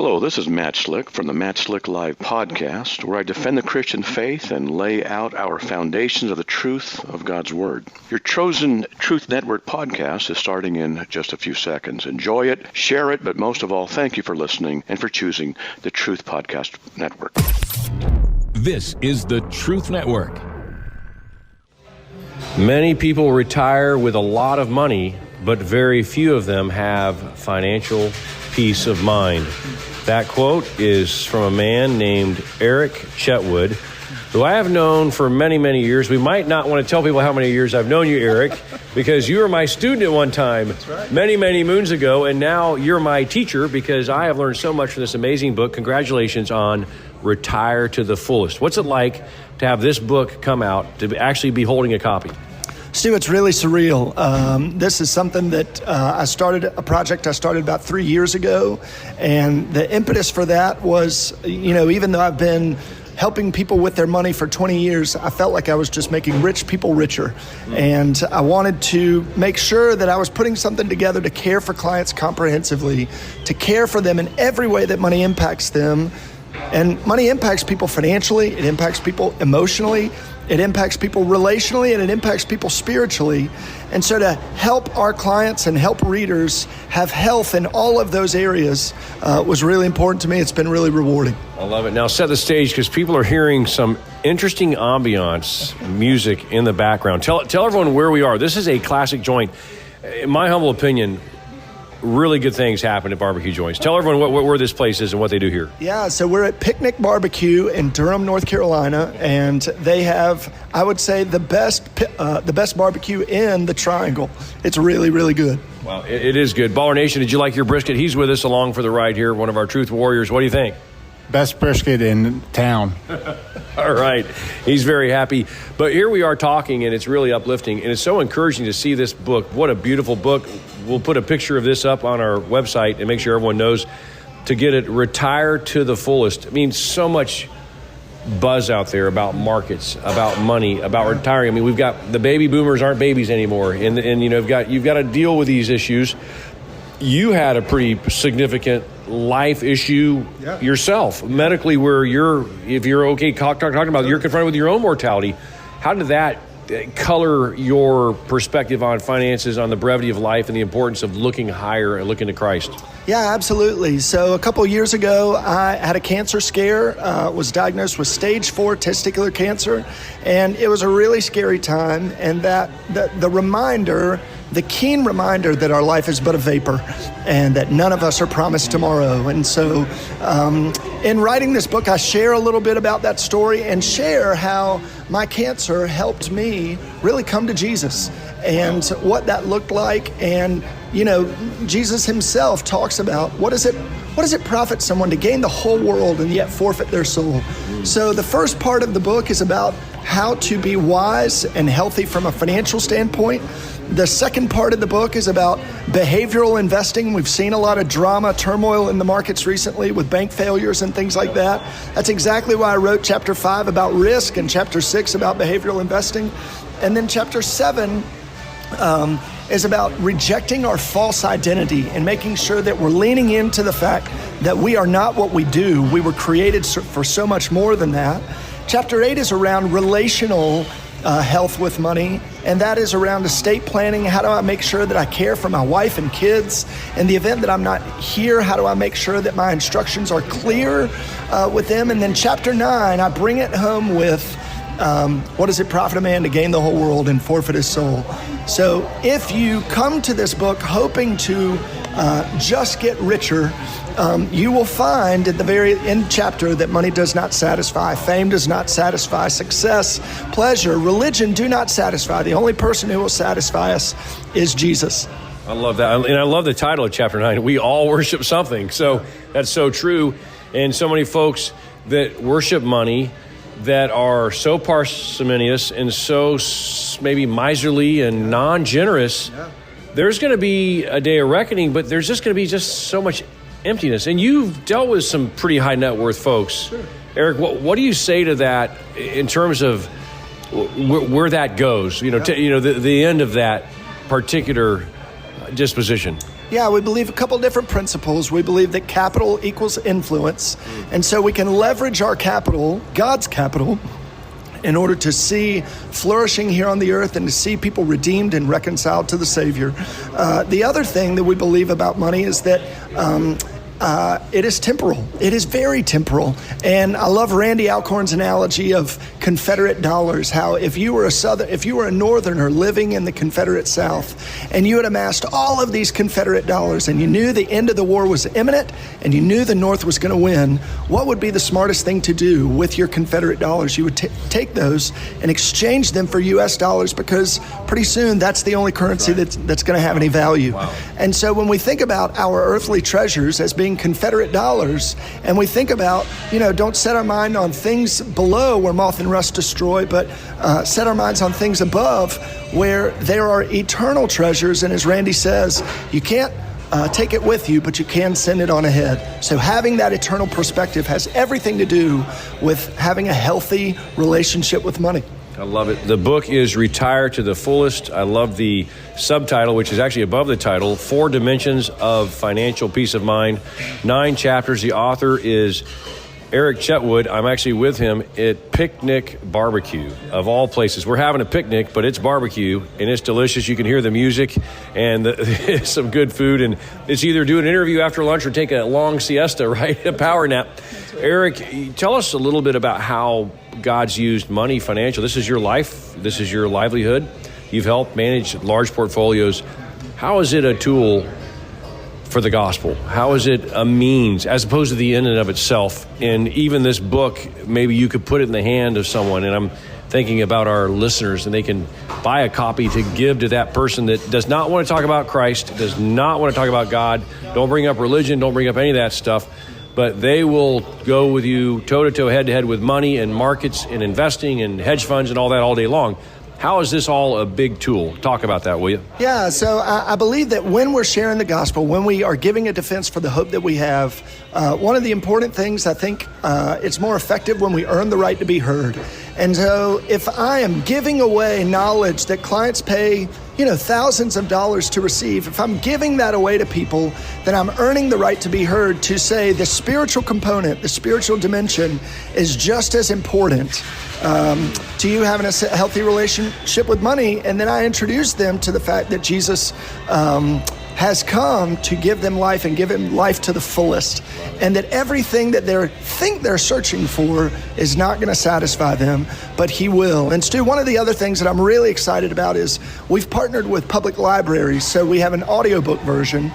Hello, this is Matt Slick from the Matt Slick Live podcast, where I defend the Christian faith and lay out our foundations of the truth of God's Word. Your chosen Truth Network podcast is starting in just a few seconds. Enjoy it, share it, but most of all, thank you for listening and for choosing the Truth Podcast Network. This is the Truth Network. Many people retire with a lot of money, but very few of them have financial peace of mind. That quote is from a man named Eric Chetwood, who I have known for many, many years. We might not want to tell people how many years I've known you, Eric, because you were my student at one time. That's right. Many, many moons ago, and now you're my teacher because I have learned so much from this amazing book. Congratulations on Retire to the Fullest. What's it like to have this book come out, to actually be holding a copy? Stu, it's really surreal. This is something that a project I started about 3 years ago. And the impetus for that was, even though I've been helping people with their money for 20 years, I felt like I was just making rich people richer. And I wanted to make sure that I was putting something together to care for clients comprehensively, to care for them in every way that money impacts them. And money impacts people financially, it impacts people emotionally, it impacts people relationally, and it impacts people spiritually. And so to help our clients and help readers have health in all of those areas was really important to me. It's been really rewarding. I love it. Now set the stage, because people are hearing some interesting ambiance music in the background. Tell everyone where we are. This is a classic joint. In my humble opinion, really good things happen at barbecue joints. Tell everyone where this place is and what they do here. Yeah, so we're at Picnic Barbecue in Durham, North Carolina, and they have, I would say, the best barbecue in the Triangle. It's really, really good. Wow, it is good. Baller Nation, did you like your brisket? He's with us along for the ride here, one of our Truth Warriors. What do you think? Best brisket in town. All right. He's very happy. But here we are talking, and it's really uplifting, and it's so encouraging to see this book. What a beautiful book. We'll put a picture of this up on our website and make sure everyone knows to get it. Retire to the Fullest. I mean, so much buzz out there about markets, about money, about retiring. I mean, we've got the baby boomers aren't babies anymore, and you've got to deal with these issues. You had a pretty significant life issue yourself, medically, where if you're okay talking about it, you're confronted with your own mortality. How did that color your perspective on finances, on the brevity of life, and the importance of looking higher and looking to Christ? Yeah, absolutely. So a couple of years ago, I had a cancer scare, was diagnosed with stage 4 testicular cancer, and it was a really scary time. And that the keen reminder that our life is but a vapor and that none of us are promised tomorrow. And so in writing this book, I share a little bit about that story and share how my cancer helped me really come to Jesus and what that looked like. And, Jesus himself talks about what does it profit someone to gain the whole world and yet forfeit their soul? So the first part of the book is about how to be wise and healthy from a financial standpoint. The second part of the book is about behavioral investing. We've seen a lot of drama, turmoil in the markets recently with bank failures and things like that. That's exactly why I wrote chapter 5 about risk and chapter 6 about behavioral investing. And then chapter 7 is about rejecting our false identity and making sure that we're leaning into the fact that we are not what we do. We were created for so much more than that. Chapter 8 is around relational health with money, and that is around estate planning. How do I make sure that I care for my wife and kids? In the event that I'm not here, how do I make sure that my instructions are clear with them? And then chapter 9, I bring it home with what does it profit a man to gain the whole world and forfeit his soul? So if you come to this book hoping to just get richer, you will find at the very end chapter that money does not satisfy, fame does not satisfy, success, pleasure, religion do not satisfy. The only person who will satisfy us is Jesus. I love that. And I love the title of chapter 9. We all worship something. So that's so true. And so many folks that worship money that are so parsimonious and so maybe miserly and non-generous, there's going to be a day of reckoning, but there's just going to be just so much emptiness. And you've dealt with some pretty high net worth folks. Sure. Eric, what do you say to that in terms of where that goes? The end of that particular disposition. Yeah, we believe a couple different principles. We believe that capital equals influence. And so we can leverage our capital, God's capital, in order to see flourishing here on the earth and to see people redeemed and reconciled to the Savior. The other thing that we believe about money is that it is temporal. It is very temporal. And I love Randy Alcorn's analogy of Confederate dollars, how if you were a Northerner living in the Confederate South and you had amassed all of these Confederate dollars and you knew the end of the war was imminent and you knew the North was going to win, what would be the smartest thing to do with your Confederate dollars? You would take those and exchange them for U.S. dollars, because pretty soon that's the only currency that's going to have any value. Wow. And so when we think about our earthly treasures as being Confederate dollars, and we think about, don't set our mind on things below where moth and rust destroy, but set our minds on things above where there are eternal treasures. And as Randy says, you can't take it with you, but you can send it on ahead. So having that eternal perspective has everything to do with having a healthy relationship with money. I love it. The book is Retire to the Fullest. I love the subtitle, which is actually above the title, 4 Dimensions of Financial Peace of Mind, 9 chapters. The author is Eric Chetwood. I'm actually with him at Picnic Barbecue, of all places. We're having a picnic, but it's barbecue, and it's delicious. You can hear the music and some good food, and it's either do an interview after lunch or take a long siesta, right? A power nap. Eric, tell us a little bit about how God's used money, financial. This is your life. This is your livelihood. You've helped manage large portfolios. How is it a tool for the gospel? How is it a means as opposed to the in and of itself? And even this book, maybe you could put it in the hand of someone. And I'm thinking about our listeners, and they can buy a copy to give to that person that does not want to talk about Christ, does not want to talk about God, don't bring up religion, don't bring up any of that stuff. But they will go with you toe-to-toe, head-to-head with money and markets and investing and hedge funds and all that all day long. How is this all a big tool? Talk about that, will you? Yeah, so I believe that when we're sharing the gospel, when we are giving a defense for the hope that we have, one of the important things, I think it's more effective when we earn the right to be heard. And so if I am giving away knowledge that clients pay, thousands of dollars to receive, if I'm giving that away to people, then I'm earning the right to be heard to say the spiritual component, the spiritual dimension is just as important to you having a healthy relationship with money. And then I introduce them to the fact that Jesus has come to give them life and give him life to the fullest, and that everything that they think they're searching for is not going to satisfy them, but he will. And Stu, one of the other things that I'm really excited about is we've partnered with public libraries, so we have an audiobook version.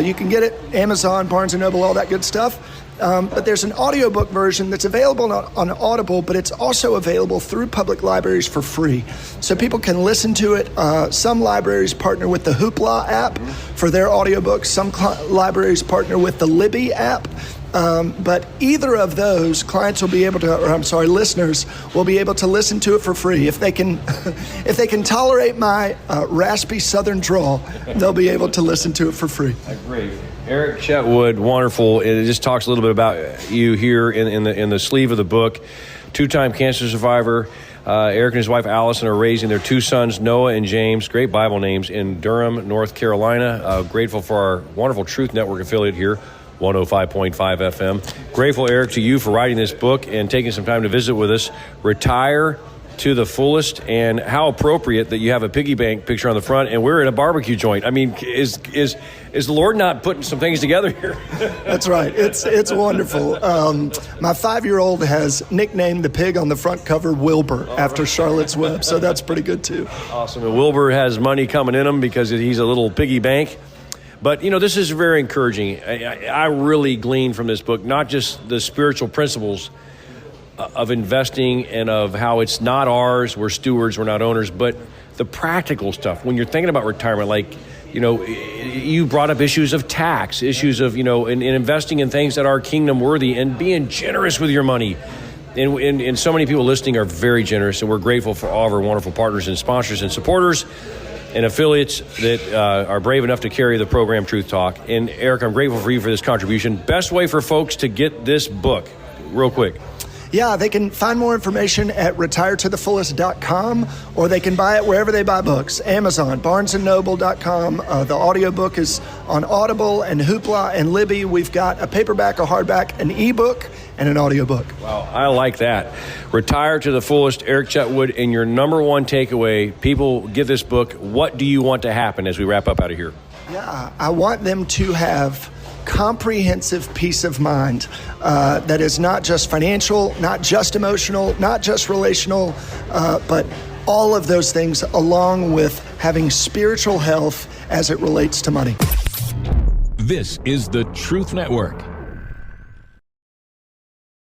You can get it Amazon, Barnes & Noble, all that good stuff. But there's an audiobook version that's available on Audible, but it's also available through public libraries for free. So people can listen to it. Some libraries partner with the Hoopla app for their audiobooks. Some libraries partner with the Libby app. But either of those, clients will be able to, listeners will be able to listen to it for free. If they can, if they can tolerate my raspy Southern drawl, they'll be able to listen to it for free. Great. Eric Chetwood, wonderful. It just talks a little bit about you here in the sleeve of the book. 2-time cancer survivor. Eric and his wife Allison are raising their 2 sons, Noah and James, great Bible names, in Durham, North Carolina. Grateful for our wonderful Truth Network affiliate here, 105.5 FM. Grateful, Eric, to you for writing this book and taking some time to visit with us. Retire to the Fullest, and how appropriate that you have a piggy bank picture on the front, and we're in a barbecue joint. I mean, is the Lord not putting some things together here? That's right. It's wonderful. My 5-year-old has nicknamed the pig on the front cover Wilbur after Charlotte's Web, so that's pretty good too. Awesome. And Wilbur has money coming in him because he's a little piggy bank. But, this is very encouraging. I really glean from this book, not just the spiritual principles of investing and of how it's not ours, we're stewards, we're not owners, but the practical stuff. When you're thinking about retirement, like, you brought up issues of tax, issues of, in investing in things that are kingdom worthy and being generous with your money. And so many people listening are very generous, and we're grateful for all of our wonderful partners and sponsors and supporters and affiliates that are brave enough to carry the program Truth Talk. And Eric, I'm grateful for you for this contribution. Best way for folks to get this book, real quick. Yeah, they can find more information at retiretothefullest.com, or they can buy it wherever they buy books. Amazon, barnesandnoble.com. The audiobook is on Audible and Hoopla and Libby. We've got a paperback, a hardback, an ebook, and an audiobook. Wow, I like that. Retire to the Fullest, Eric Chetwood, and your number one takeaway, people get this book. What do you want to happen as we wrap up out of here? Yeah, I want them to have comprehensive peace of mind that is not just financial, not just emotional, not just relational, but all of those things, along with having spiritual health as it relates to money. This is the Truth Network.